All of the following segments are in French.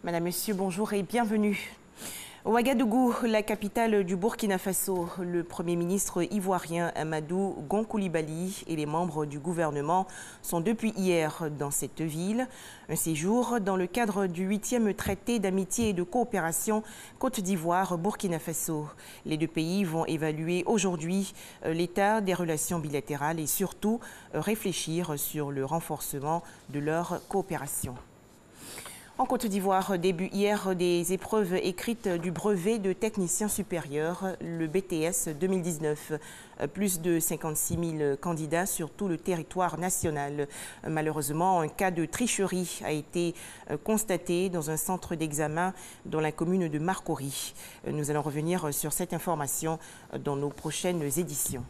Madame, Monsieur, bonjour et bienvenue. Ouagadougou, la capitale du Burkina Faso, le Premier ministre ivoirien Amadou Gon Coulibaly et les membres du gouvernement sont depuis hier dans cette ville. Un séjour dans le cadre du 8e traité d'amitié et de coopération Côte d'Ivoire-Burkina Faso. Les deux pays vont évaluer aujourd'hui l'état des relations bilatérales et surtout réfléchir sur le renforcement de leur coopération. En Côte d'Ivoire, début hier des épreuves écrites du brevet de technicien supérieur, le BTS 2019. Plus de 56 000 candidats sur tout le territoire national. Malheureusement, un cas de tricherie a été constaté dans un centre d'examen dans la commune de Marcory. Nous allons revenir sur cette information dans nos prochaines éditions.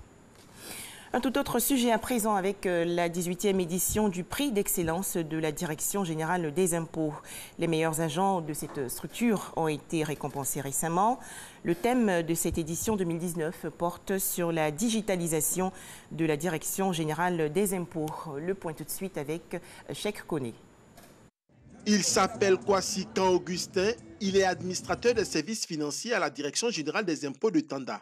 Un tout autre sujet à présent avec la 18e édition du prix d'excellence de la Direction générale des impôts. Les meilleurs agents de cette structure ont été récompensés récemment. Le thème de cette édition 2019 porte sur la digitalisation de la Direction générale des impôts. Le point tout de suite avec Cheikh Koné. Il s'appelle Kwasi Kan Augustin. Il est administrateur des services financiers à la Direction générale des impôts de Tanda.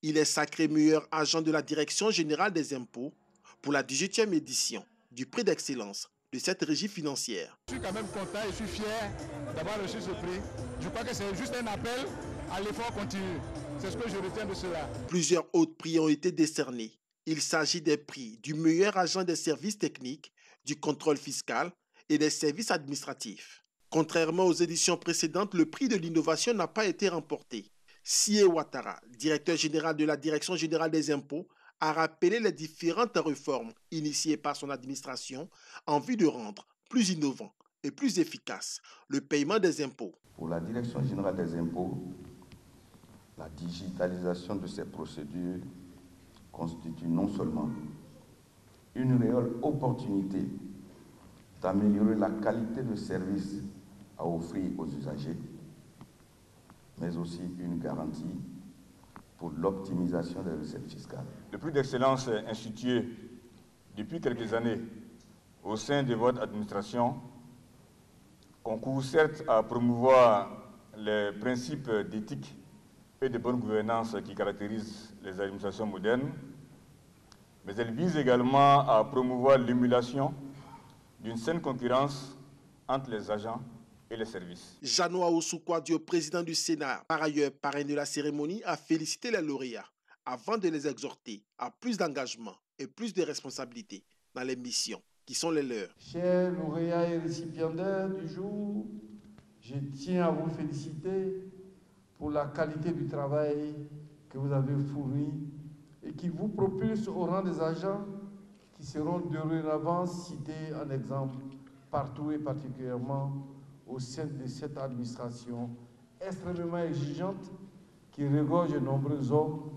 Il est sacré meilleur agent de la Direction générale des impôts pour la 18e édition du prix d'excellence de cette régie financière. Je suis quand même content et je suis fier d'avoir reçu ce prix. Je crois que c'est juste un appel à l'effort continu. C'est ce que je retiens de cela. Plusieurs autres prix ont été décernés. Il s'agit des prix du meilleur agent des services techniques, du contrôle fiscal et des services administratifs. Contrairement aux éditions précédentes, le prix de l'innovation n'a pas été remporté. Sie Ouattara, directeur général de la Direction générale des impôts, a rappelé les différentes réformes initiées par son administration en vue de rendre plus innovant et plus efficace le paiement des impôts. Pour la Direction générale des impôts, la digitalisation de ces procédures constitue non seulement une réelle opportunité d'améliorer la qualité de service à offrir aux usagers, mais aussi une garantie pour l'optimisation des recettes fiscales. Le prix d'excellence institué depuis quelques années au sein de votre administration concourt certes à promouvoir les principes d'éthique et de bonne gouvernance qui caractérisent les administrations modernes, mais elle vise également à promouvoir l'émulation d'une saine concurrence entre les agents et les services. Janoa Ousoukwadio, président du Sénat, par ailleurs parrain de la cérémonie, a félicité les lauréats avant de les exhorter à plus d'engagement et plus de responsabilités dans les missions qui sont les leurs. Chers lauréats et récipiendaires du jour, je tiens à vous féliciter pour la qualité du travail que vous avez fourni et qui vous propulse au rang des agents qui seront dorénavant cités en exemple partout et particulièrement au sein de cette administration extrêmement exigeante qui regorge de nombreux hommes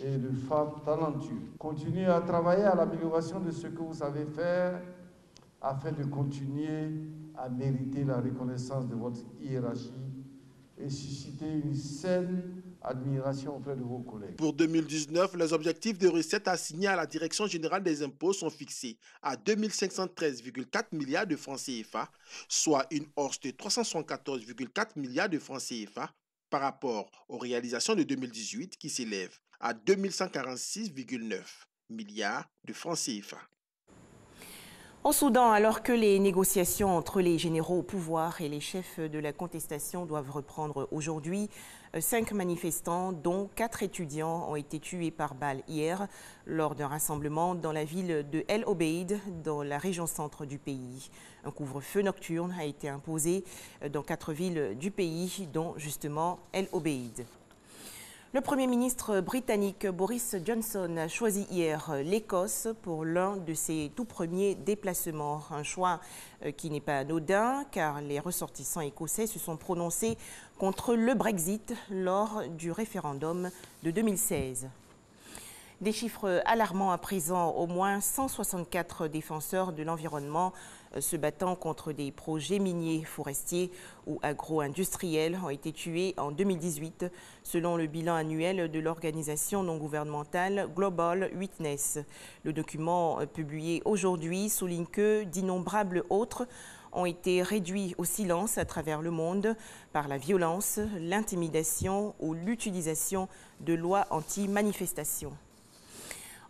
et de femmes talentueux. Continuez à travailler à l'amélioration de ce que vous savez faire afin de continuer à mériter la reconnaissance de votre hiérarchie et susciter une saine admiration auprès de vos collègues. Pour 2019, les objectifs de recettes assignés à la Direction générale des impôts sont fixés à 2513,4 milliards de francs CFA, soit une hausse de 374,4 milliards de francs CFA par rapport aux réalisations de 2018 qui s'élèvent à 2146,9 milliards de francs CFA. Au Soudan, alors que les négociations entre les généraux au pouvoir et les chefs de la contestation doivent reprendre aujourd'hui, 5 manifestants, dont 4 étudiants, ont été tués par balle hier lors d'un rassemblement dans la ville de El Obeid, dans la région centre du pays. Un couvre-feu nocturne a été imposé dans 4 villes du pays, dont justement El Obeid. Le Premier ministre britannique Boris Johnson a choisi hier l'Écosse pour l'un de ses tout premiers déplacements. Un choix qui n'est pas anodin car les ressortissants écossais se sont prononcés contre le Brexit lors du référendum de 2016. Des chiffres alarmants à présent, au moins 164 défenseurs de l'environnement se battant contre des projets miniers, forestiers ou agro-industriels ont été tués en 2018, selon le bilan annuel de l'organisation non gouvernementale Global Witness. Le document publié aujourd'hui souligne que d'innombrables autres ont été réduits au silence à travers le monde par la violence, l'intimidation ou l'utilisation de lois anti-manifestation.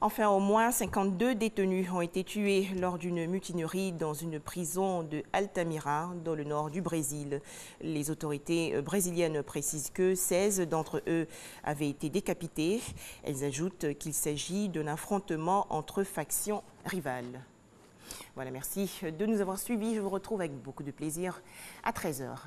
Enfin, au moins 52 détenus ont été tués lors d'une mutinerie dans une prison de Altamira, dans le nord du Brésil. Les autorités brésiliennes précisent que 16 d'entre eux avaient été décapités. Elles ajoutent qu'il s'agit d'un affrontement entre factions rivales. Voilà, merci de nous avoir suivis. Je vous retrouve avec beaucoup de plaisir à 13h.